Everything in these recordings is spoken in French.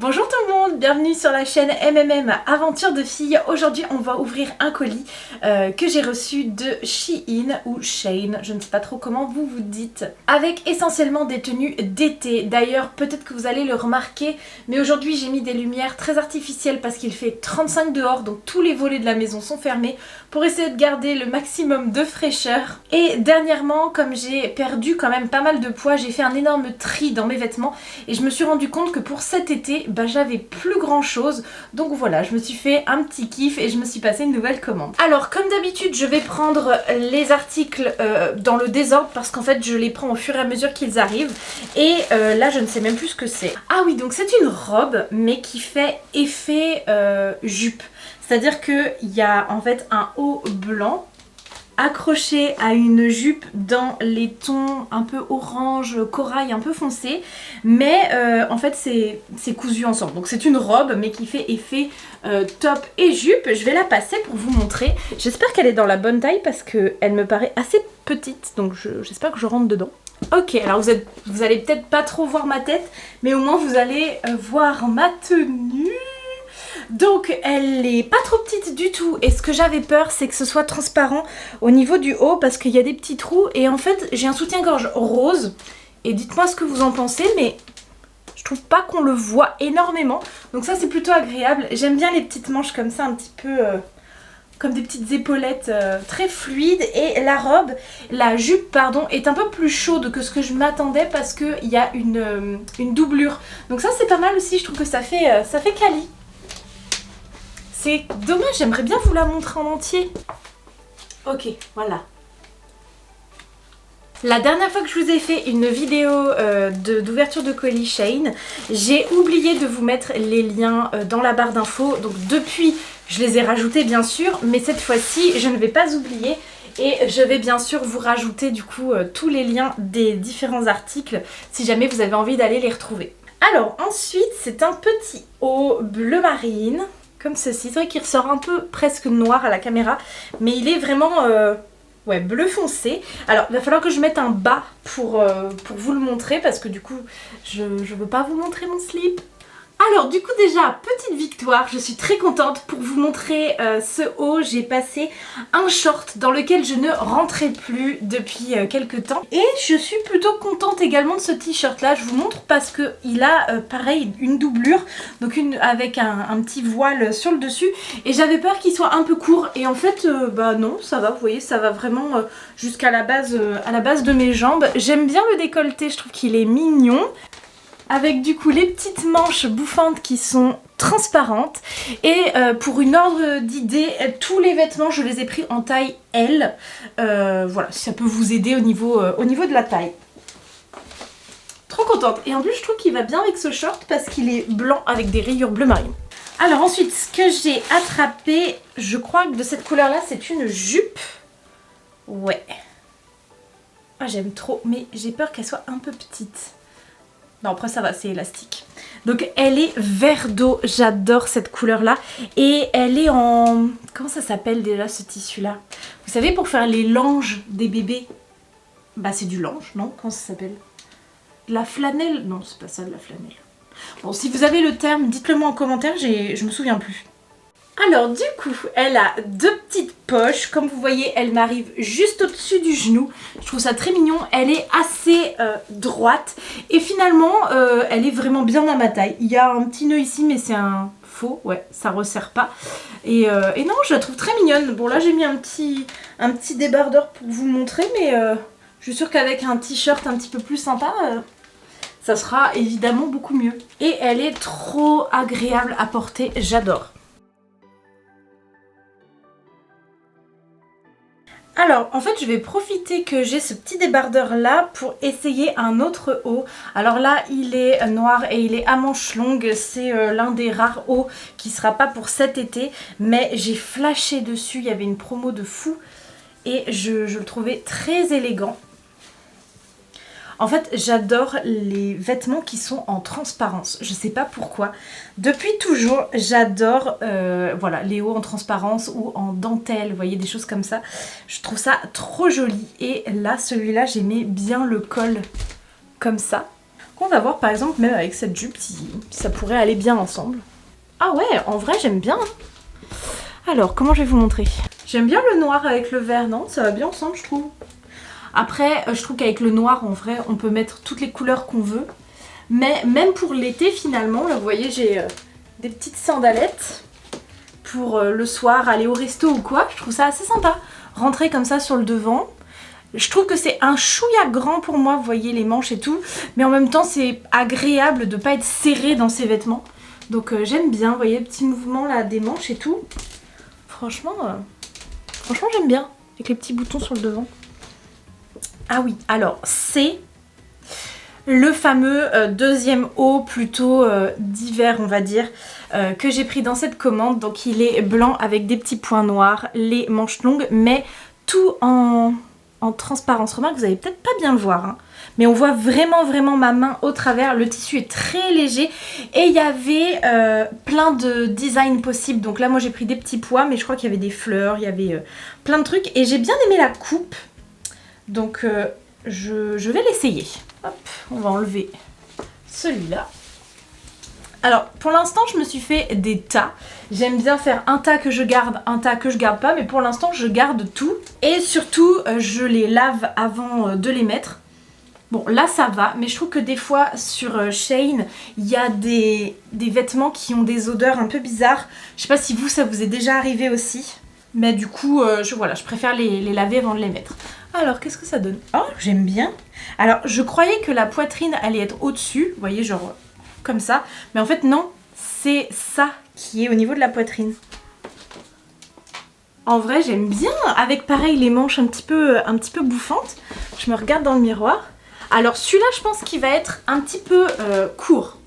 Bonjour tout le monde, bienvenue sur la chaîne MMM Aventure de filles. Aujourd'hui on va ouvrir un colis que j'ai reçu de Shein ou Shein, je ne sais pas trop comment vous vous dites, avec essentiellement des tenues d'été. D'ailleurs peut-être que vous allez le remarquer, mais aujourd'hui j'ai mis des lumières très artificielles parce qu'il fait 35 dehors, donc tous les volets de la maison sont fermés pour essayer de garder le maximum de fraîcheur. Et dernièrement, comme j'ai perdu quand même pas mal de poids, j'ai fait un énorme tri dans mes vêtements et je me suis rendu compte que pour cet été, j'avais plus grand chose, donc voilà, je me suis fait un petit kiff et je me suis passé une nouvelle commande. Alors comme d'habitude je vais prendre les articles dans le désordre parce qu'en fait je les prends au fur et à mesure qu'ils arrivent et là je ne sais même plus ce que c'est. Ah oui, donc c'est une robe mais qui fait effet jupe, c'est à dire qu'il y a en fait un haut blanc accroché à une jupe dans les tons un peu orange, corail, un peu foncé, mais en fait c'est cousu ensemble. Donc c'est une robe mais qui fait effet top et jupe. Je vais la passer pour vous montrer. J'espère qu'elle est dans la bonne taille parce qu'elle me paraît assez petite, donc j'espère que je rentre dedans. Ok, alors vous allez peut-être pas trop voir ma tête, mais au moins vous allez voir ma tenue. Donc elle est pas trop petite du tout et ce que j'avais peur c'est que ce soit transparent au niveau du haut parce qu'il y a des petits trous et en fait j'ai un soutien-gorge rose et dites-moi ce que vous en pensez, mais je trouve pas qu'on le voit énormément, donc ça c'est plutôt agréable. J'aime bien les petites manches comme ça, un petit peu comme des petites épaulettes très fluides, et la jupe pardon, est un peu plus chaude que ce que je m'attendais parce qu'il y a une doublure, donc ça c'est pas mal aussi. Je trouve que ça fait quali. C'est dommage, j'aimerais bien vous la montrer en entier. Ok, voilà. La dernière fois que je vous ai fait une vidéo d'ouverture de colis Shein, j'ai oublié de vous mettre les liens dans la barre d'infos. Donc depuis, je les ai rajoutés bien sûr, mais cette fois-ci, je ne vais pas oublier. Et je vais bien sûr vous rajouter du coup tous les liens des différents articles si jamais vous avez envie d'aller les retrouver. Alors ensuite, c'est un petit haut bleu marine. Comme ceci, c'est vrai qu'il ressort un peu presque noir à la caméra, mais il est vraiment ouais, bleu foncé. Alors il va falloir que je mette un bas pour vous le montrer parce que du coup je veux pas vous montrer mon slip. Alors du coup déjà, petite victoire, je suis très contente. Pour vous montrer ce haut, j'ai passé un short dans lequel je ne rentrais plus depuis quelques temps. Et je suis plutôt contente également de ce t-shirt là, je vous montre parce qu'il a pareil une doublure, donc avec un petit voile sur le dessus. Et j'avais peur qu'il soit un peu court et en fait bah non, ça va, vous voyez, ça va vraiment jusqu'à la base de mes jambes. J'aime bien le décolleté, je trouve qu'il est mignon, avec du coup les petites manches bouffantes qui sont transparentes. Et pour une ordre d'idée, tous les vêtements je les ai pris en taille L. Voilà, si ça peut vous aider au niveau de la taille. Trop contente. Et en plus je trouve qu'il va bien avec ce short parce qu'il est blanc avec des rayures bleu marine. Alors ensuite, ce que j'ai attrapé, je crois que de cette couleur là c'est une jupe. Ouais. Ah, j'aime trop, mais j'ai peur qu'elle soit un peu petite. Non, après ça va, c'est élastique. Donc elle est vert d'eau, j'adore cette couleur là. Et elle est en... Comment ça s'appelle déjà ce tissu là? Vous savez, pour faire les langes des bébés. Bah c'est du lange, non? Comment ça s'appelle? De la flanelle? Non, c'est pas ça, de la flanelle. Bon, si vous avez le terme, dites-le moi en commentaire, je me souviens plus. Alors du coup, elle a deux petites poches, comme vous voyez, elle m'arrive juste au-dessus du genou. Je trouve ça très mignon, elle est assez droite et finalement elle est vraiment bien à ma taille. Il y a un petit nœud ici mais c'est un faux, ouais, ça resserre pas. Et non, je la trouve très mignonne. Bon là j'ai mis un petit débardeur pour vous montrer, mais je suis sûre qu'avec un t-shirt un petit peu plus sympa... ça sera évidemment beaucoup mieux. Et elle est trop agréable à porter, j'adore. Alors en fait je vais profiter que j'ai ce petit débardeur là pour essayer un autre haut. Alors là il est noir et il est à manches longues, c'est l'un des rares hauts qui sera pas pour cet été, mais j'ai flashé dessus, il y avait une promo de fou et je le trouvais très élégant. En fait, j'adore les vêtements qui sont en transparence. Je sais pas pourquoi. Depuis toujours, j'adore voilà, les hauts en transparence ou en dentelle. Vous voyez, des choses comme ça. Je trouve ça trop joli. Et là, celui-là, j'aimais bien le col comme ça. On va voir par exemple même avec cette jupe si ça pourrait aller bien ensemble. Ah ouais, en vrai j'aime bien. Alors comment je vais vous montrer? J'aime bien le noir avec le vert, non? Ça va bien ensemble je trouve. Après je trouve qu'avec le noir en vrai on peut mettre toutes les couleurs qu'on veut. Mais même pour l'été finalement, là vous voyez j'ai des petites sandalettes pour le soir aller au resto ou quoi. Je trouve ça assez sympa. Rentrer comme ça sur le devant. Je trouve que c'est un chouïa grand pour moi, vous voyez les manches et tout. Mais en même temps c'est agréable de ne pas être serré dans ses vêtements. Donc j'aime bien, vous voyez le petit mouvement là des manches et tout. Franchement j'aime bien. Avec les petits boutons sur le devant. Ah oui, alors c'est le fameux deuxième haut plutôt d'hiver on va dire que j'ai pris dans cette commande. Donc il est blanc avec des petits points noirs, les manches longues mais tout en transparence. Remarque vous allez peut-être pas bien le voir hein, mais on voit vraiment ma main au travers. Le tissu est très léger et il y avait plein de designs possibles. Donc là moi j'ai pris des petits pois mais je crois qu'il y avait des fleurs, il y avait plein de trucs et j'ai bien aimé la coupe. Donc je vais l'essayer. Hop, on va enlever celui-là. Alors pour l'instant je me suis fait des tas. J'aime bien faire un tas que je garde, un tas que je garde pas, mais pour l'instant je garde tout. Et surtout je les lave avant de les mettre. Bon là ça va, mais je trouve que des fois sur Shein il y a des vêtements qui ont des odeurs un peu bizarres. Je sais pas si vous ça vous est déjà arrivé aussi. Mais du coup je préfère les laver avant de les mettre. Alors qu'est-ce que ça donne? Oh j'aime bien. Alors je croyais que la poitrine allait être au-dessus, vous voyez genre comme ça. Mais en fait non, c'est ça qui est au niveau de la poitrine. En vrai j'aime bien avec pareil les manches un petit peu bouffantes. Je me regarde dans le miroir. Alors celui-là je pense qu'il va être un petit peu court.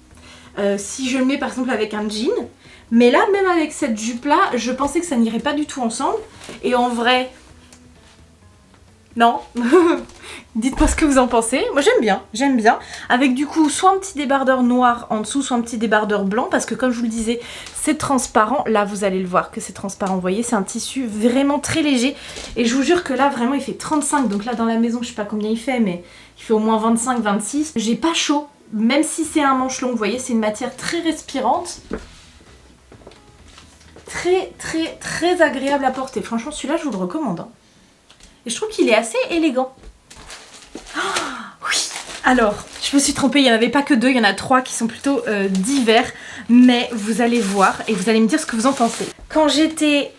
Si je le mets par exemple avec un jean. Mais là même avec cette jupe là je pensais que ça n'irait pas du tout ensemble. Et en vrai... Non. Dites-moi ce que vous en pensez. Moi j'aime bien. Avec du coup soit un petit débardeur noir en dessous, soit un petit débardeur blanc. Parce que comme je vous le disais, c'est transparent. Là vous allez le voir que c'est transparent. Vous voyez, c'est un tissu vraiment très léger. Et je vous jure que là vraiment il fait 35. Donc là dans la maison je sais pas combien il fait, mais il fait au moins 25-26. J'ai pas chaud. Même si c'est un manche long, vous voyez, c'est une matière très respirante. Très agréable à porter. Franchement celui-là je vous le recommande hein. Et je trouve qu'il est assez élégant. Oh, oui. Alors, je me suis trompée, il n'y en avait pas que deux, il y en a trois qui sont plutôt d'hiver. Mais vous allez voir et vous allez me dire ce que vous en pensez. Quand j'étais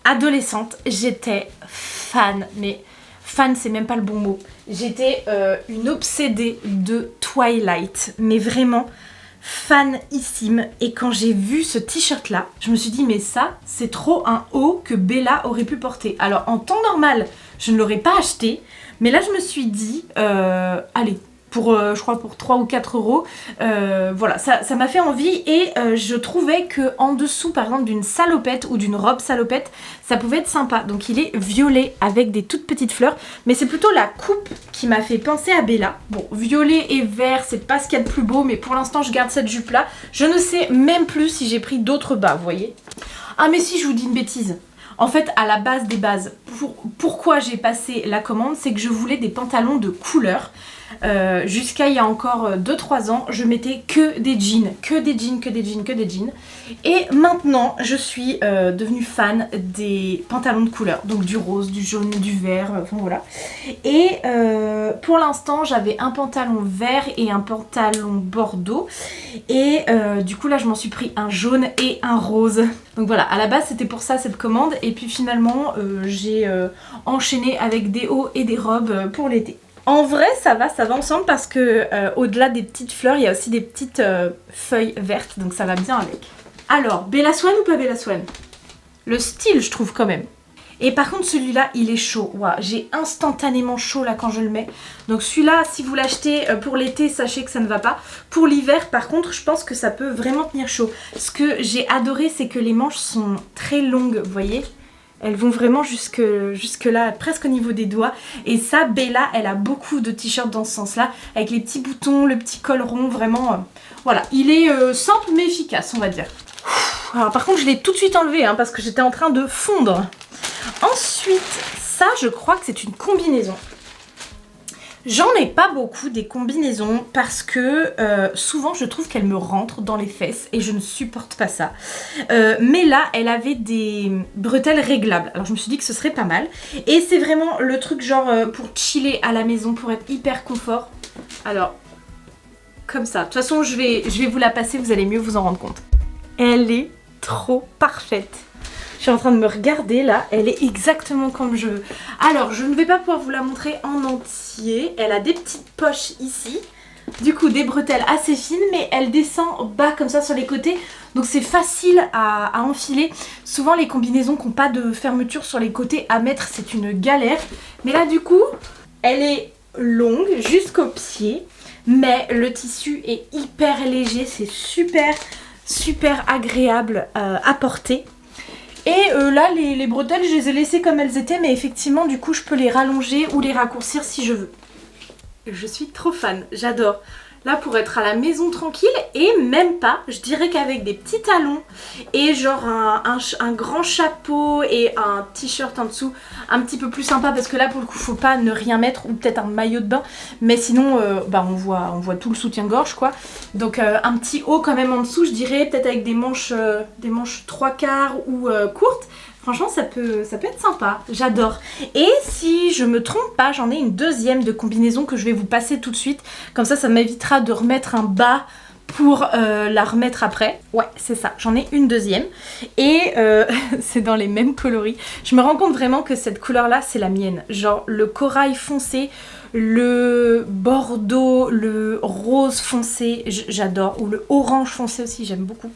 adolescente, j'étais fan. Mais fan, c'est même pas le bon mot. J'étais une obsédée de Twilight. Mais vraiment fanissime. Et quand j'ai vu ce t-shirt là, je me suis dit mais ça, c'est trop un haut que Bella aurait pu porter. Alors en temps normal, je ne l'aurais pas acheté, mais là je me suis dit, allez, pour, je crois pour 3 ou 4 euros, voilà, ça m'a fait envie et je trouvais que en dessous par exemple d'une salopette ou d'une robe salopette, ça pouvait être sympa. Donc il est violet avec des toutes petites fleurs, mais c'est plutôt la coupe qui m'a fait penser à Bella. Bon, violet et vert, c'est pas ce qu'il y a de plus beau, mais pour l'instant je garde cette jupe là. Je ne sais même plus si j'ai pris d'autres bas, vous voyez. Ah mais si, je vous dis une bêtise. En fait, à la base des bases, pourquoi j'ai passé la commande, c'est que je voulais des pantalons de couleur. Jusqu'à il y a encore 2-3 ans, je mettais que des jeans. Et maintenant, je suis devenue fan des pantalons de couleur. Donc du rose, du jaune, du vert, enfin voilà. Et pour l'instant, j'avais un pantalon vert et un pantalon bordeaux. Et du coup, là, je m'en suis pris un jaune et un rose. Donc voilà, à la base, c'était pour ça cette commande. Et puis finalement, j'ai enchaîné avec des hauts et des robes pour l'été. En vrai ça va ensemble parce que au-delà des petites fleurs, il y a aussi des petites feuilles vertes, donc ça va bien avec. Alors, Bella Swan ou pas Bella Swan? Le style je trouve quand même. Et par contre celui-là il est chaud, wow, j'ai instantanément chaud là quand je le mets. Donc celui-là si vous l'achetez pour l'été, sachez que ça ne va pas. Pour l'hiver par contre je pense que ça peut vraiment tenir chaud. Ce que j'ai adoré c'est que les manches sont très longues, vous voyez. Elles vont vraiment jusque là, presque au niveau des doigts. Et ça, Bella, elle a beaucoup de t-shirts dans ce sens-là. Avec les petits boutons, le petit col rond, vraiment... voilà, il est simple mais efficace, on va dire. Alors par contre, je l'ai tout de suite enlevé, hein, parce que j'étais en train de fondre. Ensuite, ça, je crois que c'est une combinaison. J'en ai pas beaucoup des combinaisons parce que souvent je trouve qu'elles me rentrent dans les fesses et je ne supporte pas ça. Mais là, elle avait des bretelles réglables. Alors je me suis dit que ce serait pas mal. Et c'est vraiment le truc genre pour chiller à la maison, pour être hyper confort. Alors, comme ça. De toute façon, je vais vous la passer, vous allez mieux vous en rendre compte. Elle est trop parfaite. Je suis en train de me regarder là, elle est exactement comme je veux. Alors, je ne vais pas pouvoir vous la montrer en entier. Elle a des petites poches ici. Du coup, des bretelles assez fines, mais elle descend bas comme ça sur les côtés. Donc c'est facile à enfiler. Souvent, les combinaisons qui n'ont pas de fermeture sur les côtés à mettre, c'est une galère. Mais là, du coup, elle est longue jusqu'au pied. Mais le tissu est hyper léger. C'est super agréable à porter. Et là, les bretelles, je les ai laissées comme elles étaient, mais effectivement, du coup, je peux les rallonger ou les raccourcir si je veux. Je suis trop fan, j'adore. Là, pour être à la maison tranquille, et même pas, je dirais qu'avec des petits talons et genre un grand chapeau et un t-shirt en dessous, un petit peu plus sympa, parce que là, pour le coup, faut pas ne rien mettre, ou peut-être un maillot de bain, mais sinon, on voit tout le soutien-gorge, quoi. Donc, un petit haut quand même en dessous, je dirais, peut-être avec des manches 3/4 ou courtes. Franchement, ça peut être sympa, j'adore. Et si je me trompe pas, j'en ai une deuxième de combinaison que je vais vous passer tout de suite. Comme ça m'évitera de remettre un bas pour la remettre après. Ouais, c'est ça, j'en ai une deuxième. Et c'est dans les mêmes coloris. Je me rends compte vraiment que cette couleur-là, c'est la mienne. Genre le corail foncé, le bordeaux, le rose foncé, j'adore. Ou le orange foncé aussi, j'aime beaucoup.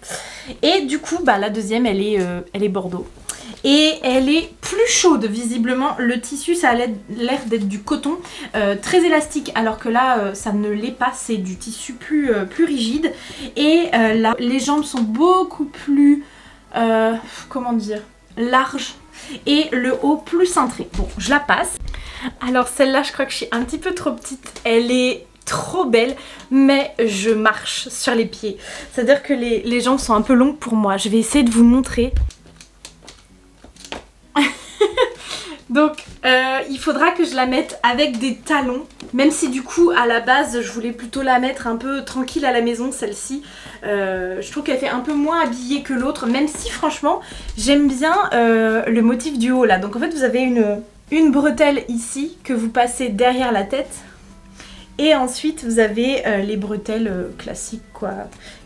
Et du coup, la deuxième, elle est bordeaux. Et elle est plus chaude visiblement, le tissu ça a l'air d'être du coton très élastique, alors que là ça ne l'est pas, c'est du tissu plus rigide. Et là les jambes sont beaucoup plus, comment dire, larges, et le haut plus cintré. Bon, je la passe. Alors celle-là, je crois que je suis un petit peu trop petite, elle est trop belle, mais je marche sur les pieds. C'est-à-dire que les jambes sont un peu longues pour moi. Je vais essayer de vous montrer. Donc il faudra que je la mette avec des talons, même si du coup à la base je voulais plutôt la mettre un peu tranquille à la maison, celle-ci. Je trouve qu'elle fait un peu moins habillée que l'autre, même si franchement j'aime bien le motif du haut là. Donc en fait vous avez une bretelle ici que vous passez derrière la tête. Et ensuite vous avez les bretelles classiques quoi,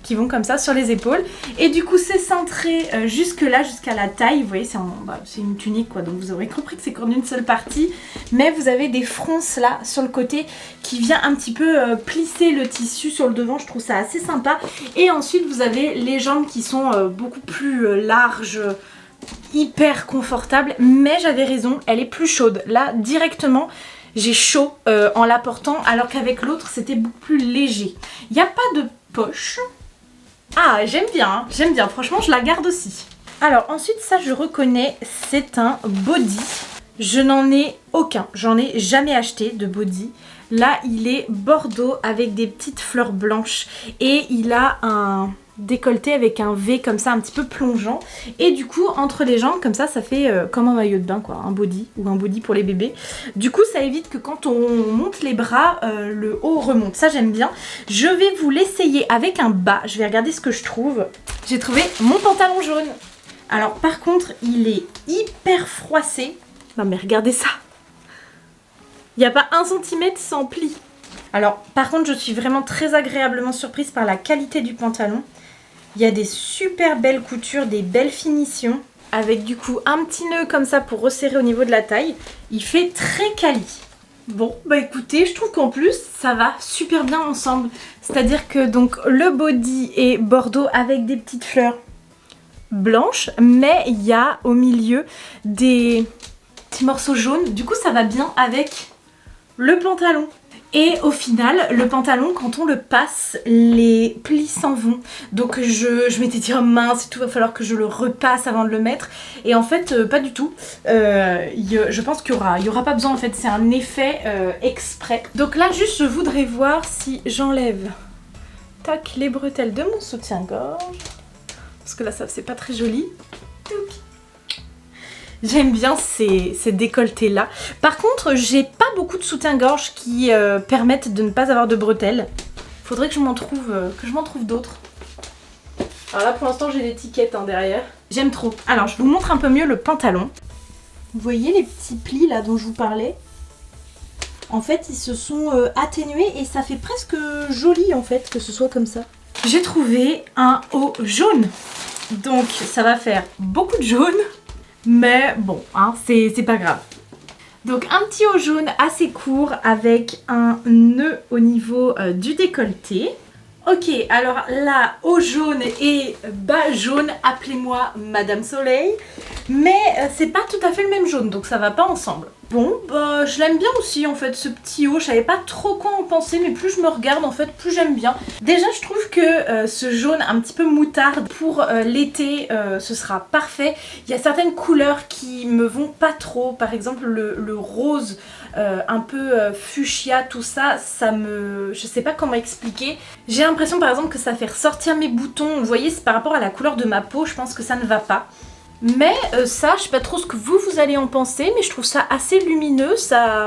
qui vont comme ça sur les épaules. Et du coup c'est cintré jusque là, jusqu'à la taille. Vous voyez, c'est une tunique quoi, donc vous aurez compris que c'est qu'en une seule partie. Mais vous avez des fronces là sur le côté qui vient un petit peu plisser le tissu sur le devant. Je trouve ça assez sympa. Et ensuite vous avez les jambes qui sont beaucoup plus larges, hyper confortables. Mais j'avais raison, elle est plus chaude. Là directement j'ai chaud en la portant, alors qu'avec l'autre c'était beaucoup plus léger. Il n'y a pas de poche. Ah, j'aime bien, franchement je la garde aussi. Alors ensuite ça je reconnais, c'est un body. Je n'en ai aucun, j'en ai jamais acheté de body. Là il est bordeaux avec des petites fleurs blanches et il a un décolleté avec un V comme ça un petit peu plongeant, et du coup entre les jambes comme ça fait comme un maillot de bain quoi, un body, ou un body pour les bébés. Du coup ça évite que quand on monte les bras le haut remonte, ça j'aime bien. Je vais vous l'essayer avec un bas, je vais regarder ce que je trouve. J'ai trouvé mon pantalon jaune. Alors par contre il est hyper froissé. Non mais regardez ça, il n'y a pas 1 cm sans pli. Alors par contre je suis vraiment très agréablement surprise par la qualité du pantalon. Il y a des super belles coutures, des belles finitions, avec du coup un petit nœud comme ça pour resserrer au niveau de la taille. Il fait très quali. Bon bah écoutez, je trouve qu'en plus ça va super bien ensemble. C'est-à-dire que donc le body est bordeaux avec des petites fleurs blanches, mais il y a au milieu des petits morceaux jaunes. Du coup ça va bien avec le pantalon. Et au final, le pantalon, quand on le passe, les plis s'en vont. Donc je m'étais dit, oh mince, tout va falloir que je le repasse avant de le mettre. Et en fait, pas du tout. Je pense qu'il y aura pas besoin, en fait. C'est un effet exprès. Donc là, juste, je voudrais voir si j'enlève tac, les bretelles de mon soutien-gorge. Parce que là, ça c'est pas très joli. J'aime bien ces décolletés là. Par contre, j'ai pas beaucoup de soutien-gorge qui permettent de ne pas avoir de bretelles. Faudrait que je m'en trouve d'autres. Alors là pour l'instant j'ai l'étiquette derrière. J'aime trop. Alors je vous montre un peu mieux le pantalon. Vous voyez les petits plis là dont je vous parlais? En fait ils se sont atténués et ça fait presque joli en fait que ce soit comme ça. J'ai trouvé un haut jaune. Donc ça va faire beaucoup de jaune. Mais bon, hein, c'est pas grave. Donc un petit haut jaune assez court avec un nœud au niveau du décolleté. Ok, alors là, haut jaune et bas jaune, appelez-moi Madame Soleil. Mais c'est pas tout à fait le même jaune, donc ça va pas ensemble. Bon, bah je l'aime bien aussi en fait, ce petit haut. Je savais pas trop quoi en penser, mais plus je me regarde en fait, plus j'aime bien. Déjà, je trouve que ce jaune un petit peu moutarde pour l'été, ce sera parfait. Il y a certaines couleurs qui me vont pas trop. Par exemple, le rose un peu fuchsia, tout ça, je sais pas comment expliquer. J'ai l'impression par exemple que ça fait ressortir mes boutons. Vous voyez, c'est par rapport à la couleur de ma peau, je pense que ça ne va pas. Mais ça, je sais pas trop ce que vous allez en penser, mais je trouve ça assez lumineux,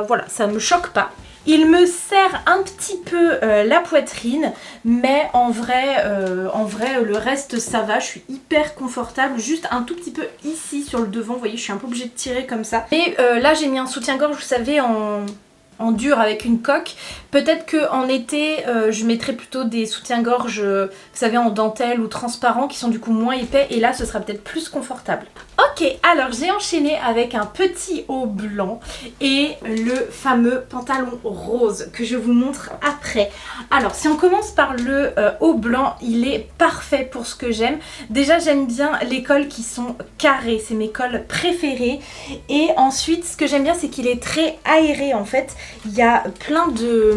voilà, ça me choque pas. Il me serre un petit peu la poitrine, mais en vrai, le reste ça va, je suis hyper confortable, juste un tout petit peu ici sur le devant, vous voyez, je suis un peu obligée de tirer comme ça. Et là j'ai mis un soutien-gorge, vous savez, en dur avec une coque. Peut-être qu'en été je mettrai plutôt des soutiens-gorge vous savez en dentelle ou transparent qui sont du coup moins épais et là ce sera peut-être plus confortable. Ok, alors j'ai enchaîné avec un petit haut blanc et le fameux pantalon rose que je vous montre après. Alors si on commence par le haut blanc, il est parfait pour ce que j'aime. Déjà j'aime bien les cols qui sont carrés, c'est mes cols préférés. Et ensuite ce que j'aime bien c'est qu'il est très aéré en fait. Il y a plein de...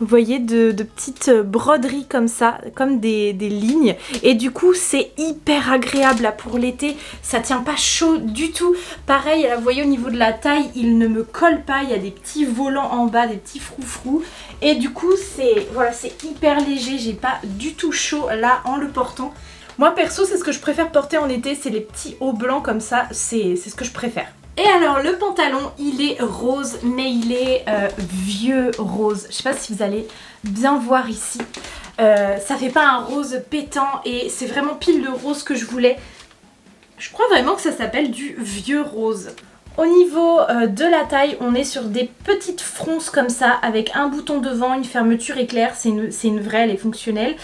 Vous voyez, de petites broderies comme ça, comme des lignes. Et du coup, c'est hyper agréable là pour l'été. Ça tient pas chaud du tout. Pareil, là, vous voyez, au niveau de la taille, il ne me colle pas. Il y a des petits volants en bas, des petits froufrous. Et du coup, voilà, c'est hyper léger. J'ai pas du tout chaud là en le portant. Moi, perso, c'est ce que je préfère porter en été. C'est les petits hauts blancs comme ça. C'est ce que je préfère. Et alors le pantalon il est rose mais il est vieux rose. Je sais pas si vous allez bien voir ici. Ça fait pas un rose pétant et c'est vraiment pile le rose que je voulais. Je crois vraiment que ça s'appelle du vieux rose. Au niveau de la taille, on est sur des petites fronces comme ça, avec un bouton devant, une fermeture éclair, c'est une vraie, elle est fonctionnelle.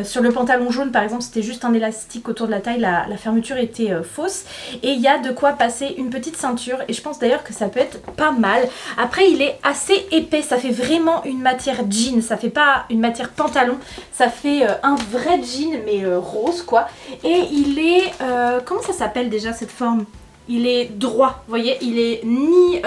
Sur le pantalon jaune par exemple, c'était juste un élastique autour de la taille, la fermeture était fausse. Et il y a de quoi passer une petite ceinture, et je pense d'ailleurs que ça peut être pas mal. Après il est assez épais, ça fait vraiment une matière jean, ça fait pas une matière pantalon, ça fait un vrai jean mais rose quoi. Et il est, comment ça s'appelle déjà cette forme ? Il est droit, vous voyez, il est ni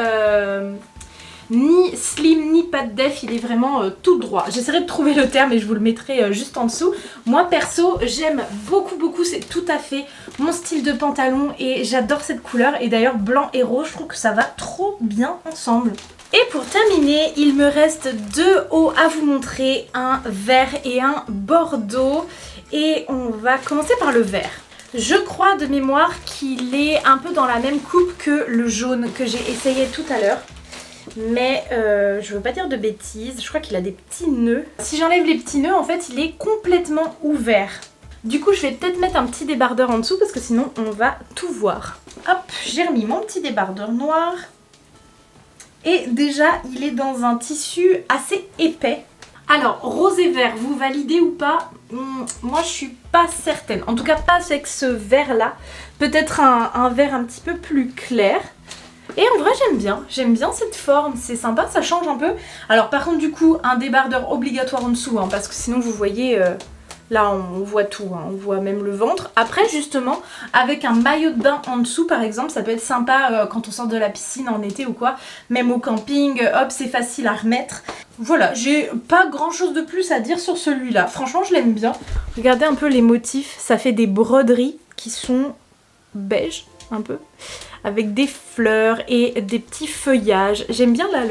slim ni pas de def, il est vraiment tout droit. J'essaierai de trouver le terme et je vous le mettrai juste en dessous. Moi perso, j'aime beaucoup, c'est tout à fait mon style de pantalon et j'adore cette couleur. Et d'ailleurs blanc et rose, je trouve que ça va trop bien ensemble. Et pour terminer, il me reste deux hauts à vous montrer, un vert et un bordeaux. Et on va commencer par le vert. Je crois de mémoire qu'il est un peu dans la même coupe que le jaune que j'ai essayé tout à l'heure. Mais je veux pas dire de bêtises, je crois qu'il a des petits nœuds. Si j'enlève les petits nœuds, en fait, il est complètement ouvert. Du coup, je vais peut-être mettre un petit débardeur en dessous parce que sinon, on va tout voir. Hop, j'ai remis mon petit débardeur noir. Et déjà, il est dans un tissu assez épais. Alors, rose et vert, vous validez ou pas? Moi, je suis pas certaine. En tout cas, pas avec ce vert là. Peut-être un vert un petit peu plus clair. Et en vrai, j'aime bien cette forme. C'est sympa, ça change un peu. Alors, par contre, du coup, un débardeur obligatoire en dessous. Hein, parce que sinon, vous voyez... Là on voit tout, hein, on voit même le ventre. Après justement, avec un maillot de bain en dessous par exemple, ça peut être sympa quand on sort de la piscine en été ou quoi. Même au camping, hop, c'est facile à remettre. Voilà, j'ai pas grand chose de plus à dire sur celui-là. Franchement, je l'aime bien. Regardez un peu les motifs, ça fait des broderies qui sont beige un peu. Avec des fleurs et des petits feuillages. J'aime bien là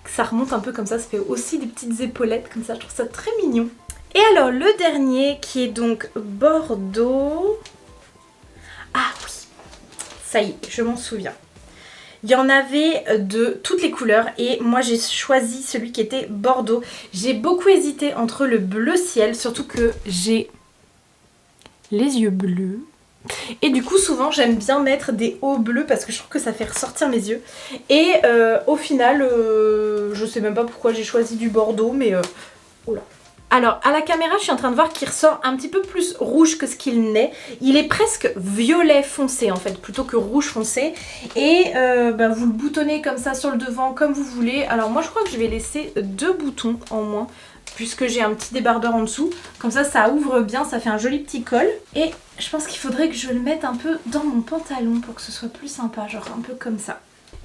que ça remonte un peu comme ça fait aussi des petites épaulettes comme ça, je trouve ça très mignon. Et alors le dernier qui est donc bordeaux. Ah oui, ça y est, je m'en souviens. Il y en avait de toutes les couleurs et moi j'ai choisi celui qui était bordeaux. J'ai beaucoup hésité entre le bleu ciel, surtout que j'ai les yeux bleus. Et du coup souvent j'aime bien mettre des hauts bleus parce que je trouve que ça fait ressortir mes yeux. Et au final, je sais même pas pourquoi j'ai choisi du bordeaux, mais oula. Alors à la caméra je suis en train de voir qu'il ressort un petit peu plus rouge que ce qu'il n'est. Il est presque violet foncé en fait plutôt que rouge foncé. Et vous le boutonnez comme ça sur le devant comme vous voulez. Alors moi je crois que je vais laisser 2 boutons en moins puisque j'ai un petit débardeur en dessous. Comme ça ouvre bien, ça fait un joli petit col. Et je pense qu'il faudrait que je le mette un peu dans mon pantalon pour que ce soit plus sympa, genre un peu comme ça.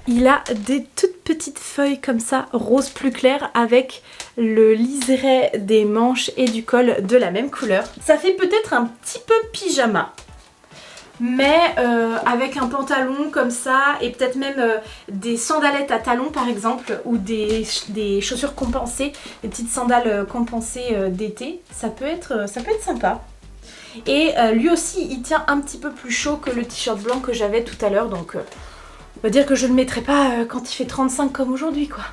Il a des toutes petites feuilles comme ça, rose plus clair, avec le liseré des manches et du col de la même couleur. Ça fait peut-être un petit peu pyjama, mais avec un pantalon comme ça et peut-être même des sandalettes à talons par exemple, ou des chaussures compensées, des petites sandales compensées d'été, ça peut être sympa. Et lui aussi il tient un petit peu plus chaud que le t-shirt blanc que j'avais tout à l'heure, donc on va dire que je ne le mettrai pas quand il fait 35 comme aujourd'hui quoi.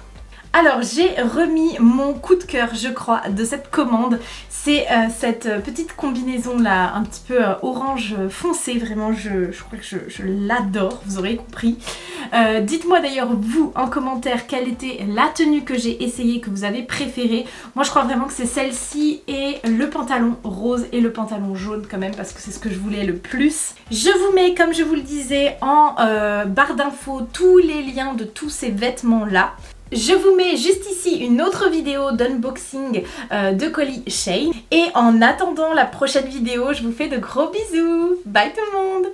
Alors j'ai remis mon coup de cœur je crois de cette commande. C'est cette petite combinaison là un petit peu orange foncé. Vraiment je crois que je l'adore, vous aurez compris. Dites-moi d'ailleurs vous en commentaire quelle était la tenue que j'ai essayée, que vous avez préférée. Moi je crois vraiment que c'est celle-ci et le pantalon rose et le pantalon jaune quand même parce que c'est ce que je voulais le plus. Je vous mets comme je vous le disais en barre d'infos tous les liens de tous ces vêtements là. Je vous mets juste ici une autre vidéo d'unboxing de colis Shein. Et en attendant la prochaine vidéo, je vous fais de gros bisous. Bye tout le monde!